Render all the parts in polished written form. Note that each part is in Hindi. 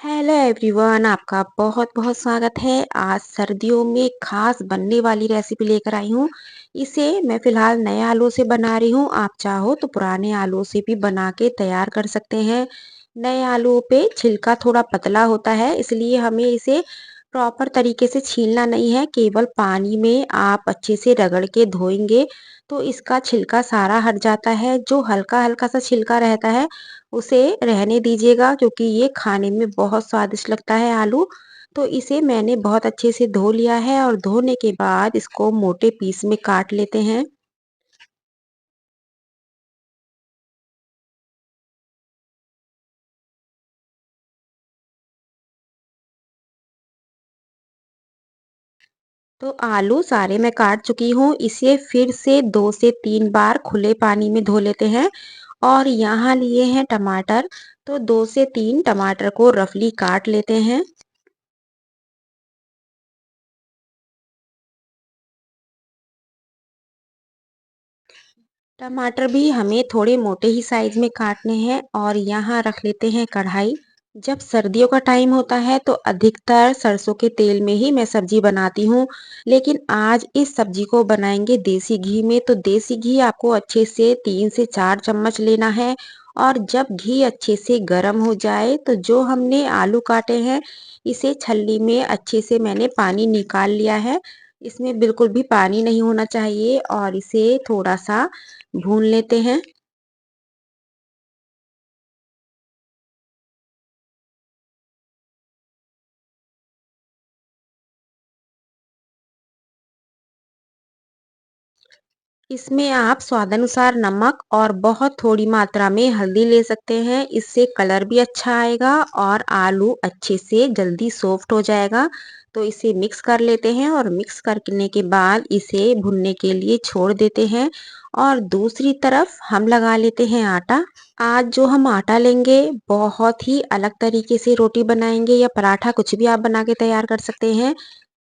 हेलो एवरीवन, आपका बहुत बहुत स्वागत है। आज सर्दियों में खास बनने वाली रेसिपी लेकर आई हूँ। इसे मैं फिलहाल नए आलू से बना रही हूँ। आप चाहो तो पुराने आलू से भी बना के तैयार कर सकते हैं। नए आलू पे छिलका थोड़ा पतला होता है, इसलिए हमें इसे प्रॉपर तरीके से छीलना नहीं है। केवल पानी में आप अच्छे से रगड़ के धोएंगे तो इसका छिलका सारा हट जाता है। जो हल्का हल्का सा छिलका रहता है उसे रहने दीजिएगा, क्योंकि ये खाने में बहुत स्वादिष्ट लगता है आलू। तो इसे मैंने बहुत अच्छे से धो लिया है और धोने के बाद इसको मोटे पीस में काट लेते हैं। तो आलू सारे मैं काट चुकी हूँ। इसे फिर से 2 से 3 बार खुले पानी में धो लेते हैं। और यहाँ लिए हैं टमाटर, तो 2 से 3 टमाटर को रफली काट लेते हैं। टमाटर भी हमें थोड़े मोटे ही साइज में काटने हैं। और यहाँ रख लेते हैं कढ़ाई। जब सर्दियों का टाइम होता है तो अधिकतर सरसों के तेल में ही मैं सब्जी बनाती हूँ, लेकिन आज इस सब्जी को बनाएंगे देसी घी में। तो देसी घी आपको अच्छे से 3 से 4 चम्मच लेना है। और जब घी अच्छे से गर्म हो जाए तो जो हमने आलू काटे हैं इसे छलनी में अच्छे से मैंने पानी निकाल लिया है। इसमें बिल्कुल भी पानी नहीं होना चाहिए और इसे थोड़ा सा भून लेते हैं। इसमें आप स्वादानुसार नमक और बहुत थोड़ी मात्रा में हल्दी ले सकते हैं। इससे कलर भी अच्छा आएगा और आलू अच्छे से जल्दी सॉफ्ट हो जाएगा। तो इसे मिक्स कर लेते हैं और मिक्स करने के बाद इसे भुनने के लिए छोड़ देते हैं। और दूसरी तरफ हम लगा लेते हैं आटा। आज जो हम आटा लेंगे बहुत ही अलग तरीके से रोटी बनाएंगे या पराठा, कुछ भी आप बना के तैयार कर सकते हैं।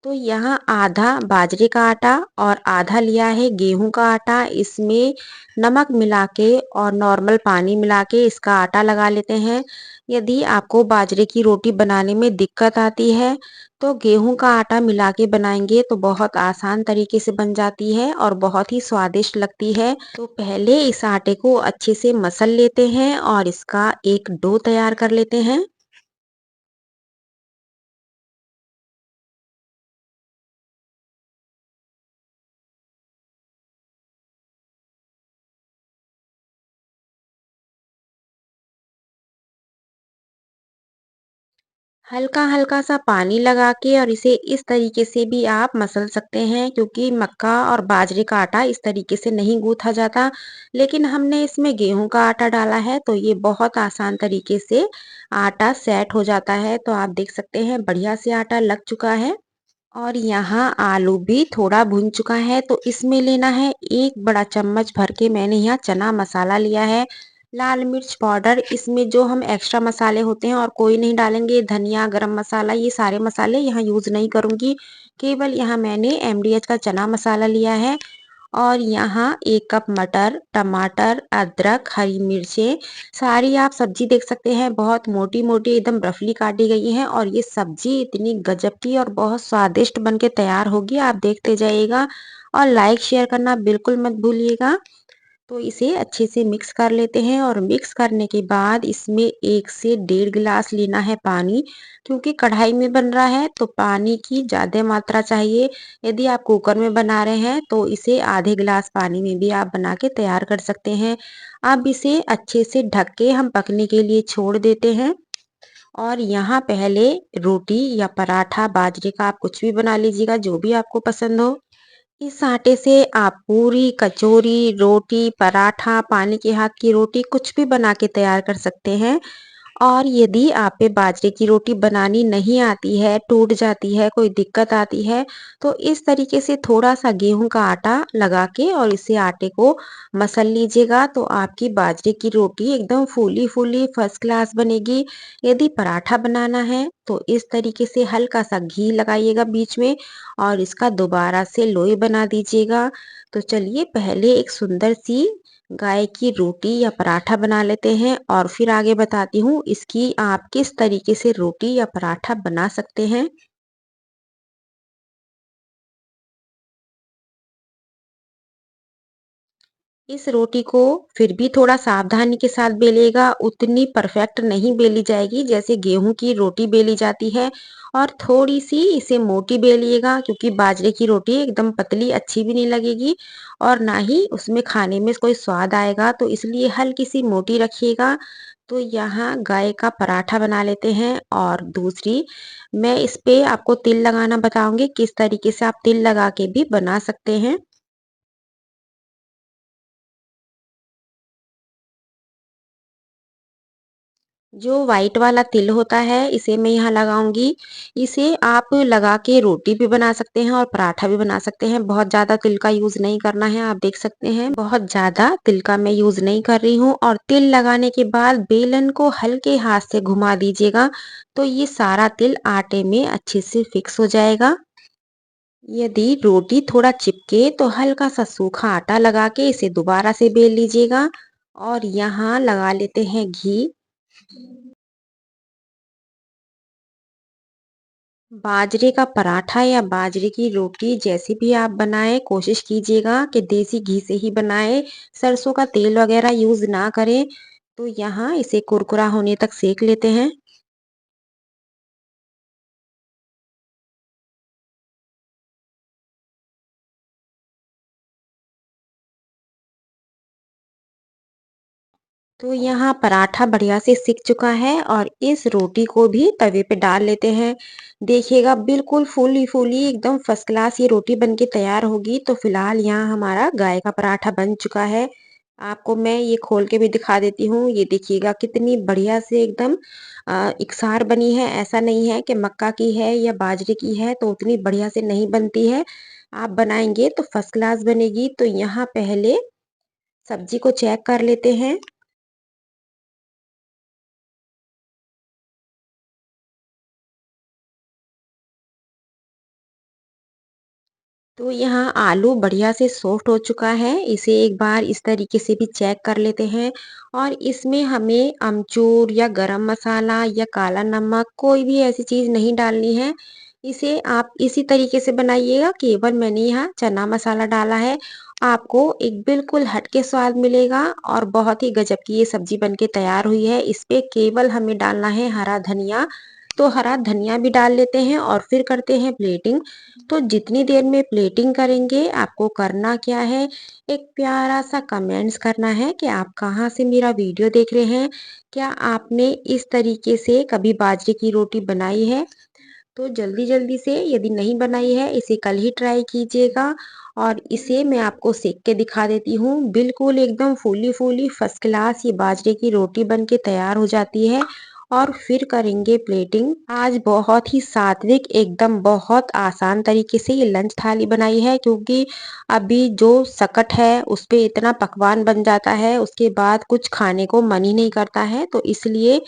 तो यहाँ आधा बाजरे का आटा और आधा लिया है गेहूं का आटा। इसमें नमक मिला के और नॉर्मल पानी मिला के इसका आटा लगा लेते हैं। यदि आपको बाजरे की रोटी बनाने में दिक्कत आती है तो गेहूं का आटा मिला के बनाएंगे तो बहुत आसान तरीके से बन जाती है और बहुत ही स्वादिष्ट लगती है। तो पहले इस आटे को अच्छे से मसल लेते हैं और इसका एक डो तैयार कर लेते हैं। हल्का हल्का सा पानी लगा के और इसे इस तरीके से भी आप मसल सकते हैं, क्योंकि मक्का और बाजरे का आटा इस तरीके से नहीं गूंथा जाता। लेकिन हमने इसमें गेहूं का आटा डाला है तो ये बहुत आसान तरीके से आटा सेट हो जाता है। तो आप देख सकते हैं बढ़िया से आटा लग चुका है। और यहाँ आलू भी थोड़ा भुन चुका है तो इसमें लेना है 1 बड़ा चम्मच भर के मैंने यहाँ चना मसाला लिया है। लाल मिर्च पाउडर, इसमें जो हम एक्स्ट्रा मसाले होते हैं और कोई नहीं डालेंगे। धनिया, गरम मसाला, ये सारे मसाले यहाँ यूज नहीं करूंगी। केवल यहाँ मैंने एमडीएच का चना मसाला लिया है। और यहाँ 1 कप मटर, टमाटर, अदरक, हरी मिर्चें, सारी आप सब्जी देख सकते हैं बहुत मोटी मोटी एकदम रफली काटी गई हैं। और ये सब्जी इतनी गजब की और बहुत स्वादिष्ट बन के तैयार होगी, आप देखते जाइएगा। और लाइक शेयर करना बिल्कुल मत भूलिएगा। तो इसे अच्छे से मिक्स कर लेते हैं और मिक्स करने के बाद इसमें 1 से 1.5 गिलास लेना है पानी। क्योंकि कढ़ाई में बन रहा है तो पानी की ज़्यादा मात्रा चाहिए। यदि आप कुकर में बना रहे हैं तो इसे आधे गिलास पानी में भी आप बना के तैयार कर सकते हैं। अब इसे अच्छे से ढक के हम पकने के लिए छोड़ देते हैं। और यहाँ पहले रोटी या पराठा, बाजरे का आप कुछ भी बना लीजिएगा जो भी आपको पसंद हो। इस आटे से आप पूरी, कचौरी, रोटी, पराठा, पानी के हाथ की रोटी कुछ भी बना के तैयार कर सकते हैं। और यदि आप पे बाजरे की रोटी बनानी नहीं आती है, टूट जाती है, कोई दिक्कत आती है, तो इस तरीके से थोड़ा सा गेहूं का आटा लगा के और इसे आटे को मसल लीजिएगा तो आपकी बाजरे की रोटी एकदम फूली फूली फर्स्ट क्लास बनेगी। यदि पराठा बनाना है तो इस तरीके से हल्का सा घी लगाइएगा बीच में और इसका दोबारा से लोई बना दीजिएगा। तो चलिए पहले एक सुंदर सी गाय की रोटी या पराठा बना लेते हैं और फिर आगे बताती हूँ इसकी आप किस तरीके से रोटी या पराठा बना सकते हैं। इस रोटी को फिर भी थोड़ा सावधानी के साथ बेलिएगा, उतनी परफेक्ट नहीं बेली जाएगी जैसे गेहूं की रोटी बेली जाती है। और थोड़ी सी इसे मोटी बेलिएगा क्योंकि बाजरे की रोटी एकदम पतली अच्छी भी नहीं लगेगी और ना ही उसमें खाने में कोई स्वाद आएगा, तो इसलिए हल्की सी मोटी रखिएगा। तो यहाँ गाय का पराठा बना लेते हैं और दूसरी मैं इस पे आपको तिल लगाना बताऊंगी किस तरीके से आप तिल लगा के भी बना सकते हैं। जो व्हाइट वाला तिल होता है इसे मैं यहाँ लगाऊंगी। इसे आप लगा के रोटी भी बना सकते हैं और पराठा भी बना सकते हैं। बहुत ज़्यादा तिल का यूज़ नहीं करना है, आप देख सकते हैं बहुत ज़्यादा तिल का मैं यूज़ नहीं कर रही हूँ। और तिल लगाने के बाद बेलन को हल्के हाथ से घुमा दीजिएगा तो ये सारा तिल आटे में अच्छे से फिक्स हो जाएगा। यदि रोटी थोड़ा चिपके तो हल्का सा सूखा आटा लगा के इसे दोबारा से बेल लीजिएगा और यहाँ लगा लेते हैं घी। बाजरे का पराठा या बाजरे की रोटी जैसी भी आप बनाएं कोशिश कीजिएगा कि देसी घी से ही बनाएं, सरसों का तेल वगैरह यूज ना करें। तो यहाँ इसे कुरकुरा होने तक सेक लेते हैं। तो यहाँ पराठा बढ़िया से सिक चुका है और इस रोटी को भी तवे पे डाल लेते हैं। देखिएगा बिल्कुल फूली फूली एकदम फर्स्ट क्लास ये रोटी बन के तैयार होगी। तो फिलहाल यहाँ हमारा गाय का पराठा बन चुका है। आपको मैं ये खोल के भी दिखा देती हूँ। ये देखिएगा कितनी बढ़िया से एकदम इकसार बनी है। ऐसा नहीं है कि मक्का की है या बाजरे की है तो उतनी बढ़िया से नहीं बनती है। आप बनाएंगे तो फर्स्ट क्लास बनेगी। तो यहाँ पहले सब्जी को चेक कर लेते हैं। तो यहाँ आलू बढ़िया से सॉफ्ट हो चुका है। इसे एक बार इस तरीके से भी चेक कर लेते हैं और इसमें हमें अमचूर या गरम मसाला या काला नमक कोई भी ऐसी चीज़ नहीं डालनी है। इसे आप इसी तरीके से बनाइएगा। केवल मैंने यहाँ चना मसाला डाला है। आपको एक बिल्कुल हटके स्वाद मिलेगा और बहुत ही गजब की ये सब्जी बनके तैयार हुई है। इस पे केवल हमें डालना है हरा धनिया। तो हरा धनिया भी डाल लेते हैं और फिर करते हैं प्लेटिंग। तो जितनी देर में प्लेटिंग करेंगे आपको करना क्या है, एक प्यारा सा कमेंट्स करना है कि आप कहाँ से मेरा वीडियो देख रहे हैं। क्या आपने इस तरीके से कभी बाजरे की रोटी बनाई है? तो जल्दी जल्दी से यदि नहीं बनाई है इसे कल ही ट्राई कीजिएगा। और इसे मैं आपको सेक के दिखा देती हूँ। बिल्कुल एकदम फूली फूली फर्स्ट क्लास ये बाजरे की रोटी बन के तैयार हो जाती है। और फिर करेंगे प्लेटिंग। आज बहुत ही सात्विक एकदम बहुत आसान तरीके से ये लंच थाली बनाई है क्योंकि अभी जो सकट है उस पे इतना पकवान बन जाता है उसके बाद कुछ खाने को मन ही नहीं करता है, तो इसलिए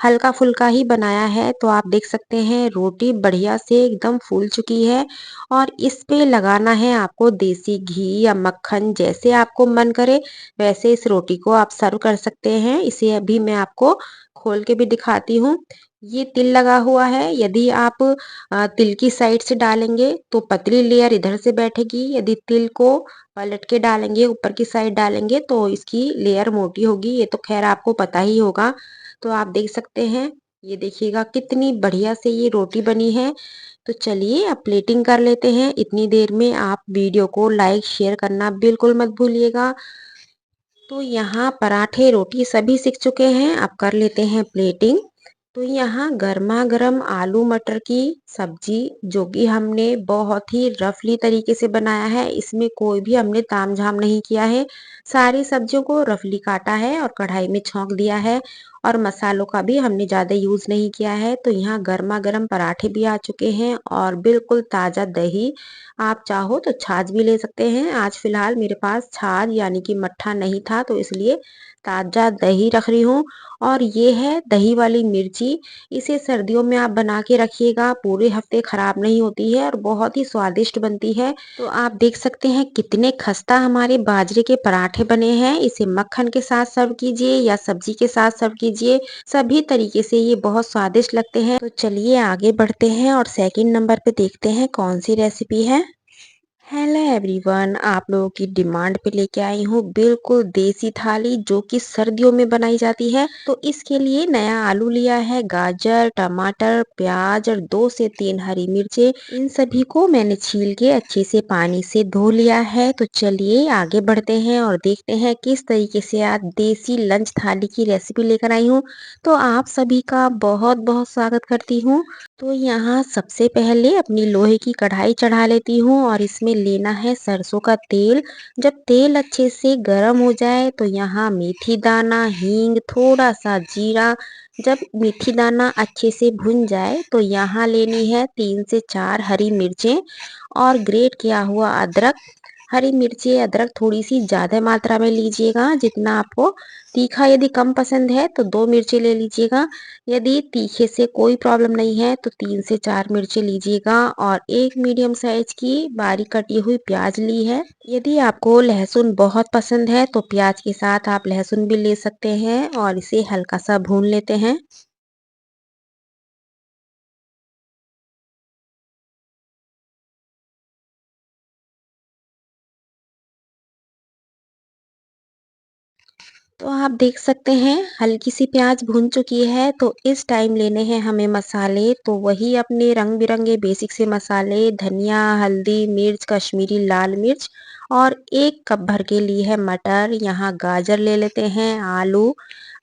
हल्का फुल्का ही बनाया है। तो आप देख सकते हैं रोटी बढ़िया से एकदम फूल चुकी है और इस पे लगाना है आपको देसी घी या मक्खन, जैसे आपको मन करे वैसे इस रोटी को आप सर्व कर सकते हैं। इसे अभी मैं आपको खोल के भी दिखाती हूँ। ये तिल लगा हुआ है। यदि आप तिल की साइड से डालेंगे तो पतली लेयर इधर से बैठेगी। यदि तिल को पलट के डालेंगे ऊपर की साइड डालेंगे तो इसकी लेयर मोटी होगी। ये तो खैर आपको पता ही होगा। तो आप देख सकते हैं ये देखिएगा कितनी बढ़िया से ये रोटी बनी है। तो चलिए अब प्लेटिंग कर लेते हैं। इतनी देर में आप वीडियो को लाइक शेयर करना बिल्कुल मत भूलिएगा। तो यहाँ पराठे रोटी सभी सीख चुके हैं। अब कर लेते हैं प्लेटिंग। तो यहाँ गर्मा गर्म आलू मटर की सब्जी जो कि हमने बहुत ही रफली तरीके से बनाया है, इसमें कोई भी हमने तामझाम नहीं किया है। सारी सब्जियों को रफली काटा है और कढ़ाई में छौंक दिया है और मसालों का भी हमने ज़्यादा यूज़ नहीं किया है। तो यहाँ गर्मा गर्म पराठे भी आ चुके हैं और बिल्कुल ताज़ा दही। आप चाहो तो छाछ भी ले सकते हैं। आज फिलहाल मेरे पास छाछ यानी कि मट्ठा नहीं था तो इसलिए ताज़ा दही रख रही हूँ। और ये है दही वाली मिर्ची। इसे सर्दियों में आप बना के रखिएगा, पूरे हफ्ते खराब नहीं होती है और बहुत ही स्वादिष्ट बनती है। तो आप देख सकते हैं कितने खस्ता हमारे बाजरे के पराठे बने हैं। इसे मक्खन के साथ सर्व कीजिए या सब्जी के साथ सर्व कीजिए, सभी तरीके से ये बहुत स्वादिष्ट लगते हैं। तो चलिए आगे बढ़ते हैं और सेकंड नंबर पे देखते हैं कौन सी रेसिपी है। हेलो एवरीवन, आप लोगों की डिमांड पे लेके आई हूँ बिल्कुल देसी थाली जो कि सर्दियों में बनाई जाती है। तो इसके लिए नया आलू लिया है, गाजर, टमाटर, प्याज और 2 से 3 हरी मिर्चे। इन सभी को मैंने छील के अच्छे से पानी से धो लिया है। तो चलिए आगे बढ़ते हैं और देखते हैं किस तरीके से आज देसी लंच थाली की रेसिपी लेकर आई हूँ। तो आप सभी का बहुत बहुत स्वागत करती हूँ। तो यहाँ सबसे पहले अपनी लोहे की कढ़ाई चढ़ा लेती हूँ और इसमें लेना है सरसों का तेल। जब तेल अच्छे से गर्म हो जाए तो यहाँ मेथी दाना, हींग, थोड़ा सा जीरा। जब मेथी दाना अच्छे से भुन जाए तो यहाँ लेनी है 3 से 4 हरी मिर्चें और ग्रेट किया हुआ अदरक। हरी मिर्ची अदरक थोड़ी सी ज़्यादा मात्रा में लीजिएगा, जितना आपको तीखा यदि कम पसंद है तो 2 मिर्ची ले लीजिएगा। यदि तीखे से कोई प्रॉब्लम नहीं है तो 3 से 4 मिर्ची लीजिएगा और एक मीडियम साइज की बारीक कटी हुई प्याज ली है। यदि आपको लहसुन बहुत पसंद है तो प्याज के साथ आप लहसुन भी ले सकते हैं और इसे हल्का सा भून लेते हैं। तो आप देख सकते हैं हल्की सी प्याज भून चुकी है। तो इस टाइम लेने हैं हमें मसाले, तो वही अपने रंग बिरंगे बेसिक से मसाले, धनिया, हल्दी, मिर्च, कश्मीरी लाल मिर्च और 1 कप भर के लिए है मटर। यहाँ गाजर ले लेते हैं, आलू।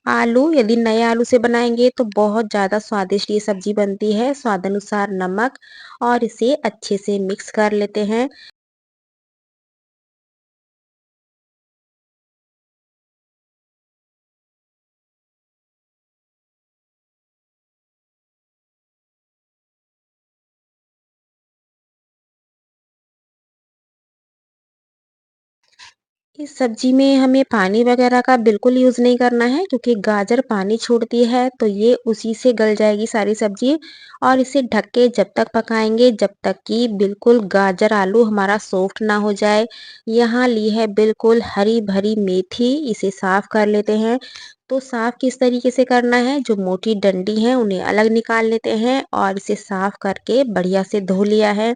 आलू यदि नए आलू से बनाएंगे तो बहुत ज़्यादा स्वादिष्ट ये सब्जी बनती है। स्वाद अनुसार नमक और इसे अच्छे से मिक्स कर लेते हैं। इस सब्जी में हमें पानी वगैरह का बिल्कुल यूज़ नहीं करना है, क्योंकि गाजर पानी छोड़ती है तो ये उसी से गल जाएगी सारी सब्जी। और इसे ढक के जब तक पकाएंगे जब तक कि बिल्कुल गाजर आलू हमारा सॉफ्ट ना हो जाए। यहाँ ली है बिल्कुल हरी भरी मेथी, इसे साफ कर लेते हैं। तो साफ किस तरीके से करना है, जो मोटी डंडी है उन्हें अलग निकाल लेते हैं और इसे साफ करके बढ़िया से धो लिया है।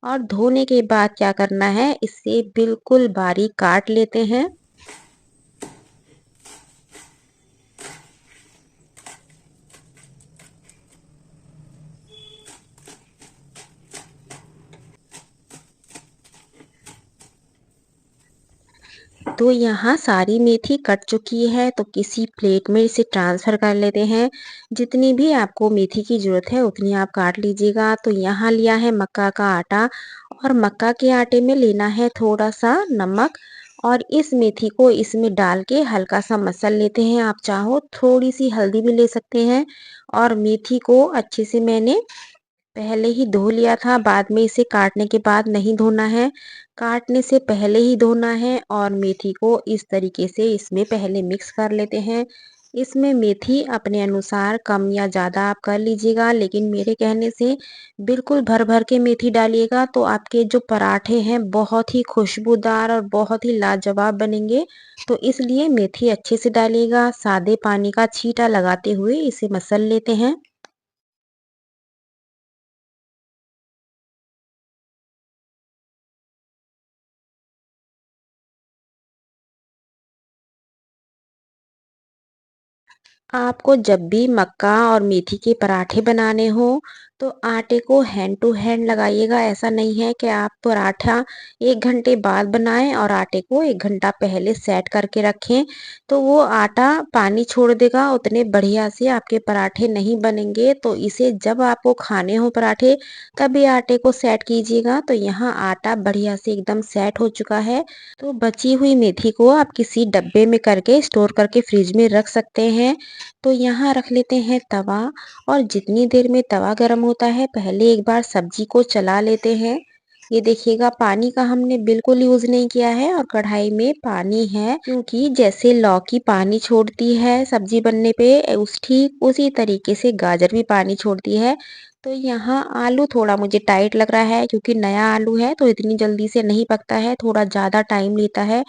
और धोने के बाद क्या करना है, इसे बिल्कुल बारीक काट लेते हैं। तो यहाँ सारी मेथी कट चुकी है, तो किसी प्लेट में इसे ट्रांसफ़र कर लेते हैं। जितनी भी आपको मेथी की ज़रूरत है उतनी आप काट लीजिएगा। तो यहाँ लिया है मक्का का आटा और मक्का के आटे में लेना है थोड़ा सा नमक और इस मेथी को इसमें डाल के हल्का सा मसल लेते हैं। आप चाहो थोड़ी सी हल्दी भी ले सकते हैं। और मेथी को अच्छे से मैंने पहले ही धो लिया था, बाद में इसे काटने के बाद नहीं धोना है। काटने से पहले ही धोना है और मेथी को इस तरीके से इसमें पहले मिक्स कर लेते हैं। इसमें मेथी अपने अनुसार कम या ज़्यादा आप कर लीजिएगा, लेकिन मेरे कहने से बिल्कुल भर-भर के मेथी डालिएगा तो आपके जो पराठे हैं बहुत ही खुशबूदार और बहुत ही लाजवाब बनेंगे। तो इसलिए मेथी अच्छे से डालिएगा। सादे पानी का छींटा लगाते हुए इसे मसल लेते हैं। आपको जब भी मक्का और मेथी के पराठे बनाने हो तो आटे को हैंड टू हैंड लगाइएगा। ऐसा नहीं है कि आप पराठा 1 घंटे बाद बनाएं और आटे को 1 घंटा पहले सेट करके रखें, तो वो आटा पानी छोड़ देगा, उतने बढ़िया से आपके पराठे नहीं बनेंगे। तो इसे जब आपको खाने हो पराठे तभी आटे को सेट कीजिएगा। तो यहाँ आटा बढ़िया से एकदम सेट हो चुका है। तो बची हुई मेथी को आप किसी डब्बे में करके स्टोर करके फ्रिज में रख सकते हैं। तो यहाँ रख लेते हैं तवा और जितनी देर में तवा गर्म होता है पहले एक बार सब्जी को चला लेते हैं। ये देखिएगा पानी का हमने बिल्कुल यूज़ नहीं किया है और कढ़ाई में पानी है, क्योंकि जैसे लौकी पानी छोड़ती है सब्जी बनने पे उस ठीक उसी तरीके से गाजर भी पानी छोड़ती है। तो यहाँ आलू थोड़ा मुझे टाइट लग रहा है, क्योंकि नया आलू है तो इतनी जल्दी से नहीं पकता है, थोड़ा ज़्यादा टाइम लेता है।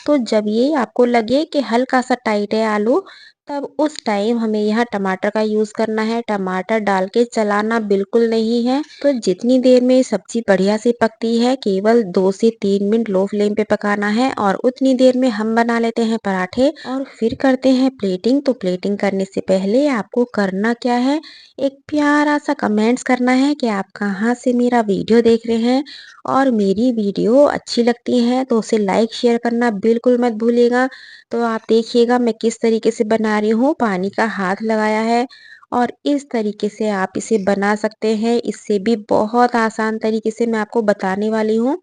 तो जब ये आपको लगे कि हल्का-सा टाइट है आलू, तब उस टाइम हमें यहाँ टमाटर का यूज़ करना है। टमाटर डाल के चलाना बिल्कुल नहीं है। तो जितनी देर में सब्ज़ी बढ़िया से पकती है, केवल 2 से 3 मिनट लो फ्लेम पे पकाना है और उतनी देर में हम बना लेते हैं पराठे और फिर करते हैं प्लेटिंग। तो प्लेटिंग करने से पहले आपको करना क्या है, एक प्यारा-सा कमेंट्स करना है कि आप कहाँ से मेरा वीडियो देख रहे हैं और मेरी वीडियो अच्छी लगती है तो उसे लाइक शेयर करना बिल्कुल मत भूलिएगा। तो आप देखिएगा मैं किस तरीके से बना रही हूँ, पानी का हाथ लगाया है और इस तरीके से आप इसे बना सकते हैं। इससे भी बहुत आसान तरीके से मैं आपको बताने वाली हूँ।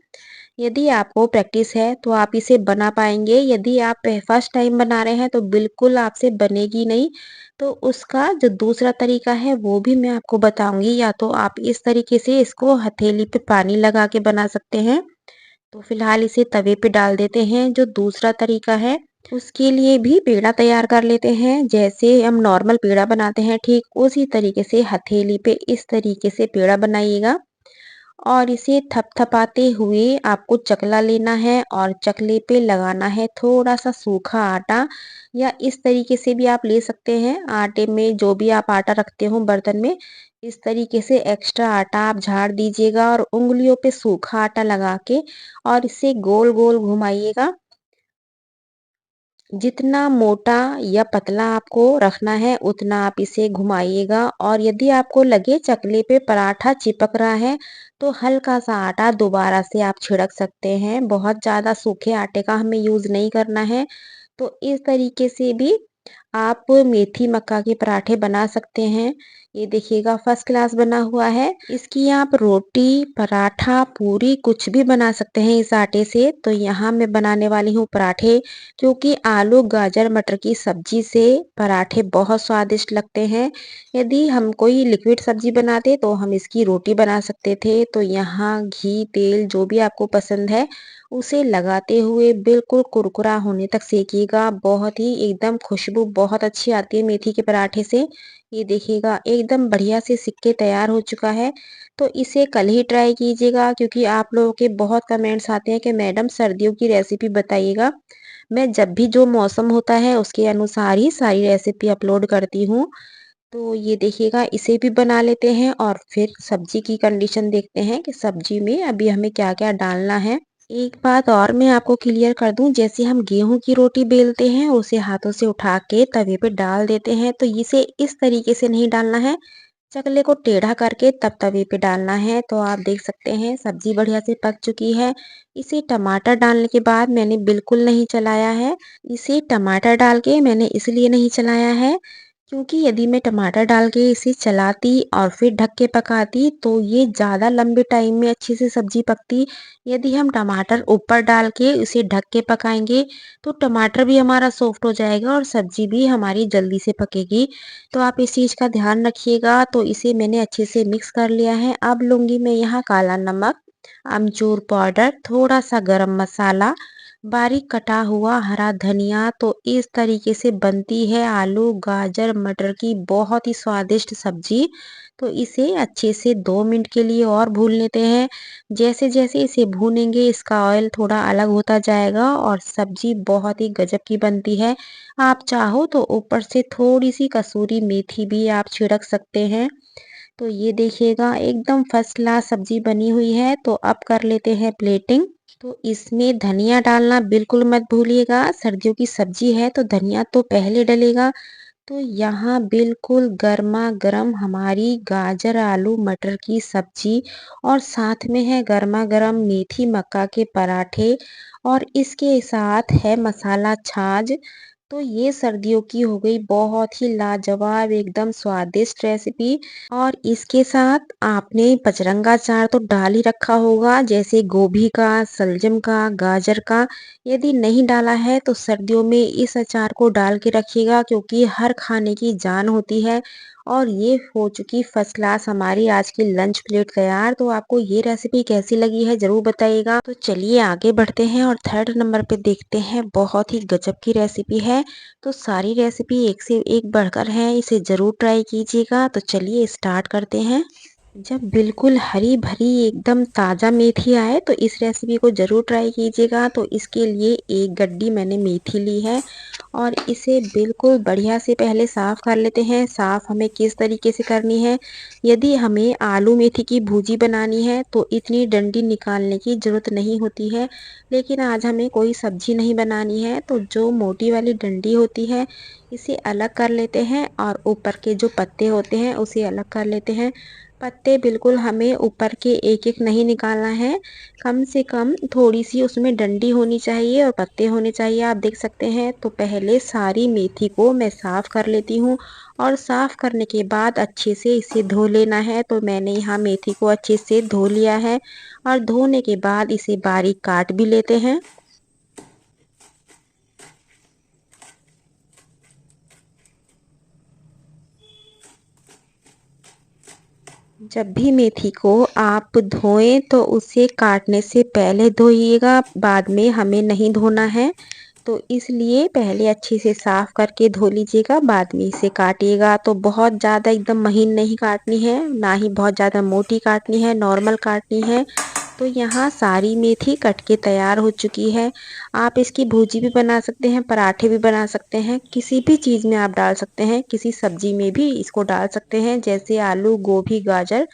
यदि आपको प्रैक्टिस है तो आप इसे बना पाएँगे, यदि आप फर्स्ट टाइम बना रहे हैं तो बिल्कुल आपसे बनेगी नहीं। तो उसका जो दूसरा तरीका है वो भी मैं आपको बताऊँगी, या तो आप इस तरीके से इसको हथेली पे पानी लगा के बना सकते हैं। तो फिलहाल इसे तवे पे डाल देते हैं। जो दूसरा तरीका है उसके लिए भी पेड़ा तैयार कर लेते हैं। जैसे हम नॉर्मल पेड़ा बनाते हैं ठीक उसी तरीके से हथेली पे इस तरीके से पेड़ा बनाइएगा और इसे थपथपाते हुए आपको चकला लेना है और चकले पे लगाना है थोड़ा सा सूखा आटा, या इस तरीके से भी आप ले सकते हैं। आटे में जो भी आप आटा रखते हो बर्तन में, इस तरीके से एक्स्ट्रा आटा आप झाड़ दीजिएगा और उंगलियों पे सूखा आटा लगा के और इसे गोल गोल घुमाइएगा। जितना मोटा या पतला आपको रखना है उतना आप इसे घुमाइएगा और यदि आपको लगे चकले पे पराठा चिपक रहा है तो हल्का सा आटा दोबारा से आप छिड़क सकते हैं। बहुत ज़्यादा सूखे आटे का हमें यूज़ नहीं करना है। तो इस तरीके से भी आप मेथी मक्का के पराठे बना सकते हैं। ये देखिएगा फर्स्ट क्लास बना हुआ है। इसकी आप रोटी, पराठा, पूरी कुछ भी बना सकते हैं इस आटे से। तो यहाँ मैं बनाने वाली हूँ पराठे, क्योंकि आलू, गाजर, मटर की सब्जी से पराठे बहुत स्वादिष्ट लगते हैं। यदि हम कोई लिक्विड सब्जी बनाते तो हम इसकी रोटी बना सकते थे। तो यहाँ घी, तेल जो भी आपको पसंद है उसे लगाते हुए बिल्कुल कुरकुरा होने तक सेकिएगा। बहुत ही एकदम खुशबू बहुत अच्छी आती है मेथी के पराठे से। ये देखिएगा एकदम बढ़िया से सिक के तैयार हो चुका है। तो इसे कल ही ट्राई कीजिएगा, क्योंकि आप लोगों के बहुत कमेंट्स आते हैं कि मैडम सर्दियों की रेसिपी बताइएगा। मैं जब भी जो मौसम होता है उसके अनुसार ही सारी रेसिपी अपलोड करती हूँ। तो ये देखिएगा इसे भी बना लेते हैं और फिर सब्जी की कंडीशन देखते हैं कि सब्जी में अभी हमें क्या-क्या डालना है। एक बात और मैं आपको क्लियर कर दूं, जैसे हम गेहूं की रोटी बेलते हैं उसे हाथों से उठा के तवे पे डाल देते हैं, तो इसे इस तरीके से नहीं डालना है। चकले को टेढ़ा करके तब तवे पे डालना है। तो आप देख सकते हैं सब्जी बढ़िया से पक चुकी है। इसे टमाटर डालने के बाद मैंने बिल्कुल नहीं चलाया है। इसे टमाटर डाल के मैंने इसलिए नहीं चलाया है, क्योंकि यदि मैं टमाटर डाल के इसे चलाती और फिर ढक के पकाती तो ये ज़्यादा लंबे टाइम में अच्छे से सब्जी पकती। यदि हम टमाटर ऊपर डाल के इसे ढक के पकाएंगे तो टमाटर भी हमारा सॉफ्ट हो जाएगा और सब्जी भी हमारी जल्दी से पकेगी। तो आप इस चीज़ का ध्यान रखिएगा। तो इसे मैंने अच्छे से मिक्स कर लिया है। अब लूँगी मैं यहाँ काला नमक, अमचूर पाउडर, थोड़ा-सा गरम मसाला, बारीक कटा हुआ हरा धनिया। तो इस तरीके से बनती है आलू, गाजर, मटर की बहुत ही स्वादिष्ट सब्जी। तो इसे अच्छे से 2 मिनट के लिए और भून लेते हैं। जैसे-जैसे इसे भूनेंगे इसका ऑयल थोड़ा अलग होता जाएगा और सब्जी बहुत ही गजब की बनती है। आप चाहो तो ऊपर से थोड़ी-सी कसूरी मेथी भी आप छिड़क सकते हैं। तो ये देखिएगा एकदम फर्स्ट क्लास सब्जी बनी हुई है। तो अब कर लेते हैं प्लेटिंग। तो इसमें धनिया डालना बिल्कुल मत भूलिएगा। सर्दियों की सब्जी है तो धनिया तो पहले डलेगा। तो यहाँ बिल्कुल गरमा-गरम हमारी गाजर, आलू, मटर की सब्जी और साथ में है गरमा-गरम मेथी मक्का के पराठे और इसके साथ है मसाला छाछ। तो ये सर्दियों की हो गई बहुत ही लाजवाब एकदम स्वादिष्ट रेसिपी। और इसके साथ आपने पचरंगा अचार तो डाल ही रखा होगा, जैसे गोभी का, सलजम का, गाजर का। यदि नहीं डाला है तो सर्दियों में इस अचार को डाल के रखिएगा, क्योंकि हर खाने की जान होती है और ये हो चुकी फर्स्ट क्लास हमारी आज की लंच प्लेट तैयार। तो आपको ये रेसिपी कैसी लगी है ज़रूर बताइएगा। तो चलिए आगे बढ़ते हैं और थर्ड नंबर पे देखते हैं। बहुत ही गजब की रेसिपी है। तो सारी रेसिपी एक से एक बढ़कर है, इसे ज़रूर ट्राई कीजिएगा। तो चलिए स्टार्ट करते हैं। जब बिल्कुल हरी भरी एकदम ताज़ा मेथी आए तो इस रेसिपी को ज़रूर ट्राई कीजिएगा। तो इसके लिए एक गड्डी मैंने मेथी ली है और इसे बिल्कुल बढ़िया से पहले साफ़ कर लेते हैं। साफ़ हमें किस तरीके से करनी है, यदि हमें आलू मेथी की भुजी बनानी है तो इतनी डंडी निकालने की ज़रूरत नहीं होती है। लेकिन आज हमें कोई सब्जी नहीं बनानी है तो जो मोटी वाली डंडी होती है इसे अलग कर लेते हैं और ऊपर के जो पत्ते होते हैं उसे अलग कर लेते हैं। पत्ते बिल्कुल हमें ऊपर के एक-एक नहीं निकालना है, कम से कम थोड़ी-सी उसमें डंडी होनी चाहिए और पत्ते होने चाहिए, आप देख सकते हैं। तो पहले सारी मेथी को मैं साफ़ कर लेती हूँ और साफ़ करने के बाद अच्छे से इसे धो लेना है। तो मैंने यहाँ मेथी को अच्छे से धो लिया है और धोने के बाद इसे बारीक काट भी लेते हैं। जब भी मेथी को आप धोएं तो उसे काटने से पहले धोइएगा, बाद में हमें नहीं धोना है। तो इसलिए पहले अच्छे से साफ़ करके धो लीजिएगा, बाद में इसे काटिएगा। तो बहुत ज़्यादा एकदम महीन नहीं काटनी है, ना ही बहुत ज़्यादा मोटी काटनी है, नॉर्मल काटनी है। तो यहाँ सारी मेथी कट के तैयार हो चुकी है। आप इसकी भुजी भी बना सकते हैं, पराठे भी बना सकते हैं, किसी भी चीज़ में आप डाल सकते हैं, किसी सब्जी में भी इसको डाल सकते हैं, जैसे आलू, गोभी, गाजर।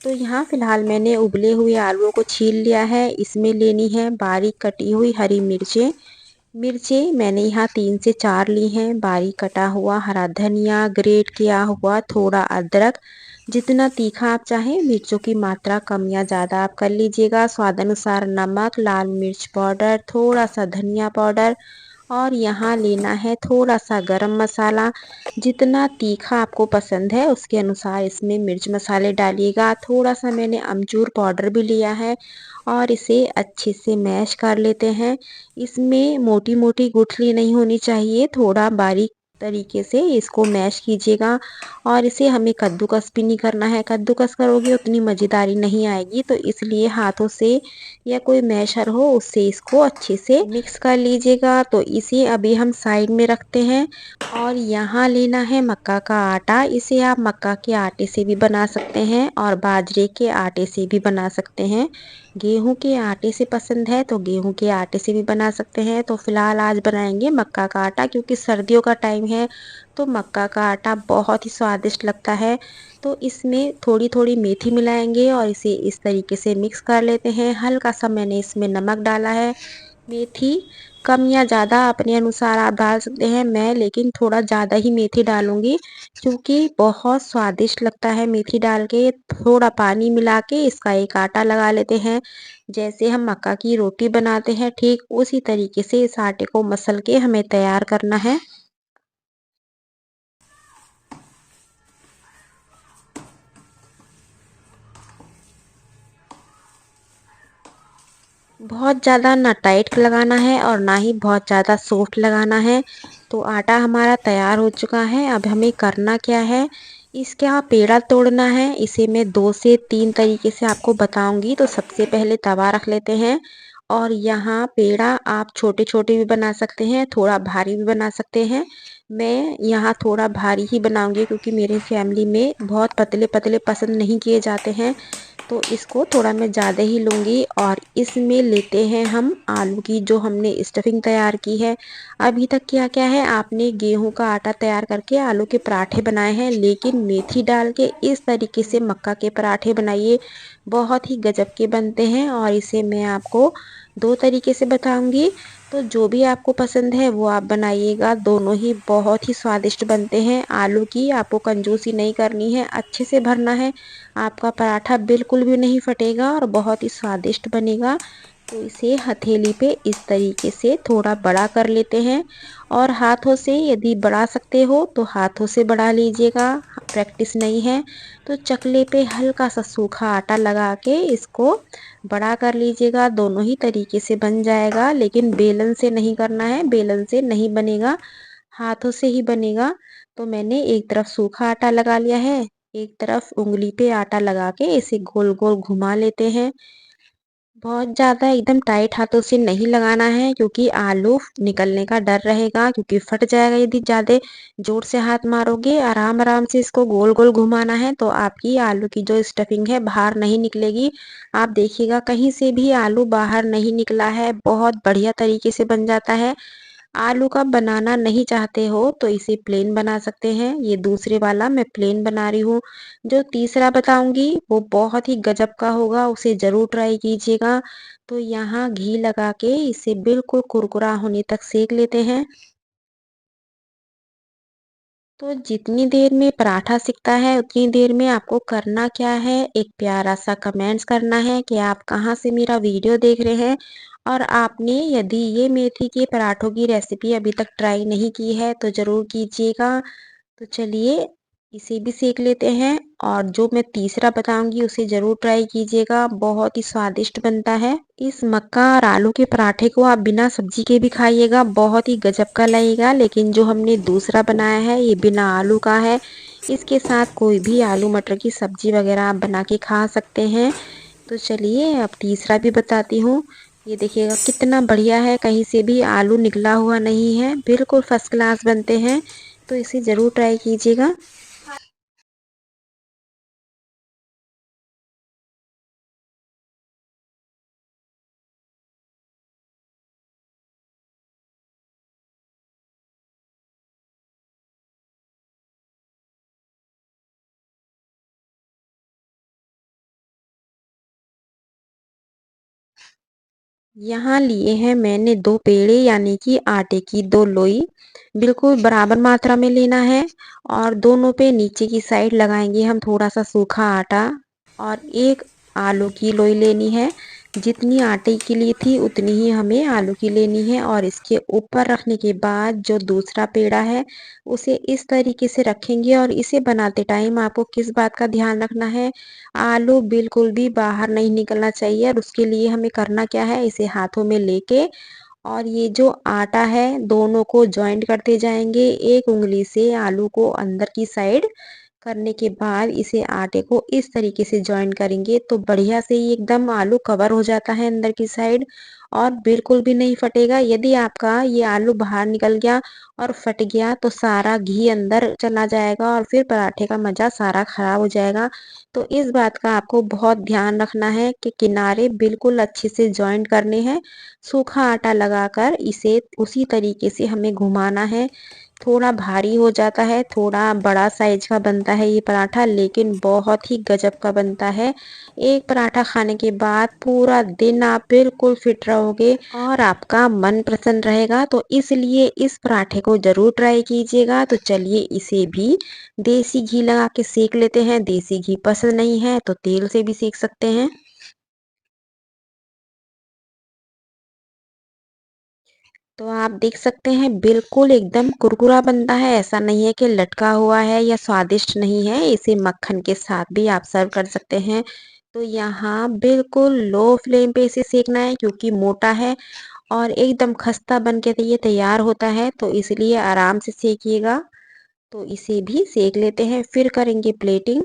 तो यहाँ फ़िलहाल मैंने उबले हुए आलूओं को छील लिया है। इसमें लेनी है बारीक कटी हुई हरी मिर्चें। मिर्चें मैंने यहाँ 3 से 4 ली हैं। बारीक कटा हुआ हरा धनिया, ग्रेट किया हुआ थोड़ा अदरक। जितना तीखा आप चाहें, मिर्चों की मात्रा कम या ज़्यादा आप कर लीजिएगा। स्वाद अनुसार नमक, लाल मिर्च पाउडर, थोड़ा सा धनिया पाउडर और यहाँ लेना है थोड़ा सा गरम मसाला। जितना तीखा आपको पसंद है उसके अनुसार इसमें मिर्च मसाले डालिएगा। थोड़ा सा मैंने अमचूर पाउडर भी लिया है और इसे अच्छे से मैश कर लेते हैं। इसमें मोटी-मोटी गुठली नहीं होनी चाहिए, थोड़ा बारीक तरीके से इसको मैश कीजिएगा और इसे हमें कद्दूकस भी नहीं करना है। कद्दूकस करोगे उतनी मज़ेदारी नहीं आएगी, तो इसलिए हाथों से या कोई मैशर हो उससे इसको अच्छे से मिक्स कर लीजिएगा। तो इसे अभी हम साइड में रखते हैं और यहाँ लेना है मक्का का आटा। इसे आप मक्का के आटे से भी बना सकते हैं और बाजरे के आटे से भी बना सकते हैं। गेहूँ के आटे से पसंद है तो गेहूँ के आटे से भी बना सकते हैं। तो फ़िलहाल आज बनाएंगे मक्का का आटा, क्योंकि सर्दियों का टाइम है तो मक्का का आटा बहुत ही स्वादिष्ट लगता है। तो इसमें थोड़ी-थोड़ी मेथी मिलाएंगे और इसे इस तरीके से मिक्स कर लेते हैं। हल्का सा मैंने इसमें नमक डाला है। मेथी कम या ज़्यादा अपने अनुसार आप डाल सकते हैं। मैं लेकिन थोड़ा ज़्यादा ही मेथी डालूँगी, क्योंकि बहुत स्वादिष्ट लगता है मेथी डाल के। थोड़ा पानी मिला के इसका एक आटा लगा लेते हैं। जैसे हम मक्का की रोटी बनाते हैं, ठीक उसी तरीके से इस आटे को मसल के हमें तैयार करना है। बहुत ज़्यादा ना टाइट लगाना है और ना ही बहुत ज़्यादा सॉफ्ट लगाना है। तो आटा हमारा तैयार हो चुका है। अब हमें करना क्या है, इसका पेड़ा तोड़ना है। इसे मैं 2 से 3 तरीके से आपको बताऊंगी। तो सबसे पहले तवा रख लेते हैं और यहाँ पेड़ा आप छोटे-छोटे भी बना सकते हैं, थोड़ा भारी भी बना सकते हैं। मैं यहाँ थोड़ा भारी ही बनाऊंगी, क्योंकि मेरी फैमिली में बहुत पतले-पतले पसंद नहीं किए जाते हैं। तो इसको थोड़ा मैं ज़्यादा ही लूँगी और इसमें लेते हैं हम आलू की जो हमने स्टफिंग तैयार की है। अभी तक क्या-क्या है, आपने गेहूँ का आटा तैयार करके आलू के पराठे बनाए हैं, लेकिन मेथी डाल के इस तरीके से मक्का के पराठे बनाइए, बहुत ही गजब के बनते हैं। और इसे मैं आपको 2 तरीके से बताऊँगी, तो जो भी आपको पसंद है वो आप बनाइएगा। दोनों ही बहुत ही स्वादिष्ट बनते हैं। आलू की आपको कंजूसी नहीं करनी है, अच्छे से भरना है। आपका पराठा बिल्कुल भी नहीं फटेगा और बहुत ही स्वादिष्ट बनेगा। तो इसे हथेली पे इस तरीके से थोड़ा बड़ा कर लेते हैं और हाथों से यदि बढ़ा सकते हो तो हाथों से बढ़ा लीजिएगा। प्रैक्टिस नहीं है तो चकले पे हल्का सा सूखा आटा लगा के इसको बड़ा कर लीजिएगा। दोनों ही तरीके से बन जाएगा, लेकिन बेलन से नहीं करना है, बेलन से नहीं बनेगा, हाथों से ही बनेगा। तो मैंने एक तरफ सूखा आटा लगा लिया है, एक तरफ उँगली पे आटा लगा के इसे गोल-गोल घुमा लेते हैं। बहुत ज़्यादा एकदम टाइट हाथों से नहीं लगाना है क्योंकि आलू निकलने का डर रहेगा, क्योंकि फट जाएगा यदि ज़्यादा ज़ोर से हाथ मारोगे। आराम-आराम से इसको गोल-गोल घुमाना है तो आपकी आलू की जो स्टफिंग है बाहर नहीं निकलेगी। आप देखिएगा कहीं से भी आलू बाहर नहीं निकला है, बहुत बढ़िया तरीके से बन जाता है। आलू का बनाना नहीं चाहते हो तो इसे प्लेन बना सकते हैं। ये दूसरे वाला मैं प्लेन बना रही हूँ। जो तीसरा बताऊँगी वो बहुत ही गज़ब का होगा, उसे ज़रूर ट्राई कीजिएगा। तो यहाँ घी लगा के इसे बिल्कुल कुरकुरा होने तक सेंक लेते हैं। तो जितनी देर में पराठा सिकता है उतनी देर में आपको करना क्या है, एक प्यारा-सा कमेंट्स करना है कि आप कहाँ से मेरा वीडियो देख रहे हैं और आपने यदि ये मेथी के पराठों की रेसिपी अभी तक ट्राई नहीं की है तो ज़रूर कीजिएगा। तो चलिए इसे भी सेक लेते हैं और जो मैं तीसरा बताऊंगी उसे ज़रूर ट्राई कीजिएगा, बहुत ही स्वादिष्ट बनता है। इस मक्का और आलू के पराठे को आप बिना सब्जी के भी खाइएगा, बहुत ही गजब का लगेगा। लेकिन जो हमने दूसरा बनाया है ये बिना आलू का है। इसके साथ कोई भी आलू मटर की सब्जी वगैरह आप बना के खा सकते हैं। तो चलिए अब तीसरा भी बताती हूँ। ये देखिएगा कितना बढ़िया है, कहीं से भी आलू निकला हुआ नहीं है, बिल्कुल फर्स्ट क्लास बनते हैं। तो इसे ज़रूर ट्राई कीजिएगा। यहाँ लिए हैं मैंने 2 पेड़े यानी कि आटे की 2 लोई, बिल्कुल बराबर मात्रा में लेना है और दोनों पे नीचे की साइड लगाएँगे हम थोड़ा-सा सूखा आटा और 1 आलू की लोई लेनी है। जितनी आटे की ली थी उतनी ही हमें आलू की लेनी है और इसके ऊपर रखने के बाद जो दूसरा पेड़ा है उसे इस तरीके से रखेंगे और इसे बनाते टाइम आपको किस बात का ध्यान रखना है, आलू बिल्कुल भी बाहर नहीं निकलना चाहिए और उसके लिए हमें करना क्या है, इसे हाथों में लेके और ये जो आटा है दोनों को जॉइंट करते जाएँगे। एक उँगली से आलू को अंदर की साइड करने के बाद इसे आटे को इस तरीके से जॉइन करेंगे तो बढ़िया से ही एकदम आलू कवर हो जाता है अंदर की साइड और बिल्कुल भी नहीं फटेगा। यदि आपका ये आलू बाहर निकल गया और फट गया तो सारा घी अंदर चला जाएगा और फिर पराठे का मज़ा सारा ख़राब हो जाएगा। तो इस बात का आपको बहुत ध्यान रखना है कि किनारे बिल्कुल अच्छे से जॉइंट करने हैं। सूखा आटा लगाकर इसे उसी तरीके से हमें घुमाना है। थोड़ा भारी हो जाता है, थोड़ा बड़ा साइज़ का बनता है ये पराठा, लेकिन बहुत ही गज़ब का बनता है। एक पराठा खाने के बाद पूरा दिन आप बिल्कुल फिट रहोगे और आपका मन प्रसन्न रहेगा। तो इसलिए इस पराठे को ज़रूर ट्राई कीजिएगा। तो चलिए इसे भी देसी घी लगा के सेक लेते हैं। देसी घी पसंद नहीं है तो तेल से भी सेक सकते हैं। तो आप देख सकते हैं बिल्कुल एकदम कुरकुरा बनता है, ऐसा नहीं है कि लटका हुआ है या स्वादिष्ट नहीं है। इसे मक्खन के साथ भी आप सर्व कर सकते हैं। तो यहाँ बिल्कुल लो फ्लेम पे इसे सेकना है क्योंकि मोटा है और एकदम खस्ता बन के ये तैयार होता है, तो इसलिए आराम से सेकिएगा। तो इसे भी सेक लेते हैं, फिर करेंगे प्लेटिंग।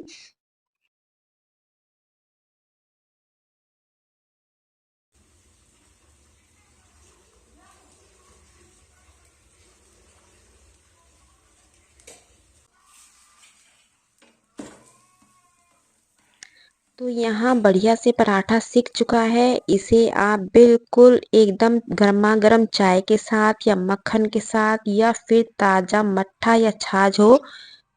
तो यहाँ बढ़िया से पराठा सिक चुका है। इसे आप बिल्कुल एकदम गरमा-गरम चाय के साथ या मक्खन के साथ या फिर ताज़ा मट्ठा या छाछ हो,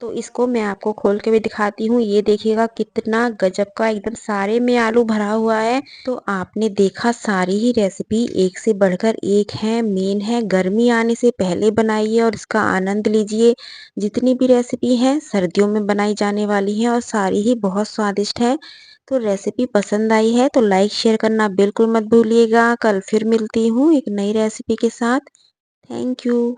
तो इसको मैं आपको खोल के भी दिखाती हूँ। ये देखिएगा कितना गज़ब का एकदम सारे में आलू भरा हुआ है। तो आपने देखा सारी ही रेसिपी एक से बढ़कर एक है, मेन है गर्मी आने से पहले बनाइए और इसका आनंद लीजिए। जितनी भी रेसिपी हैं सर्दियों में बनाई जाने वाली हैं और सारी ही बहुत स्वादिष्ट है। तो रेसिपी पसंद आई है तो लाइक शेयर करना बिल्कुल मत भूलिएगा। कल फिर मिलती हूँ एक नई रेसिपी के साथ। Thank you.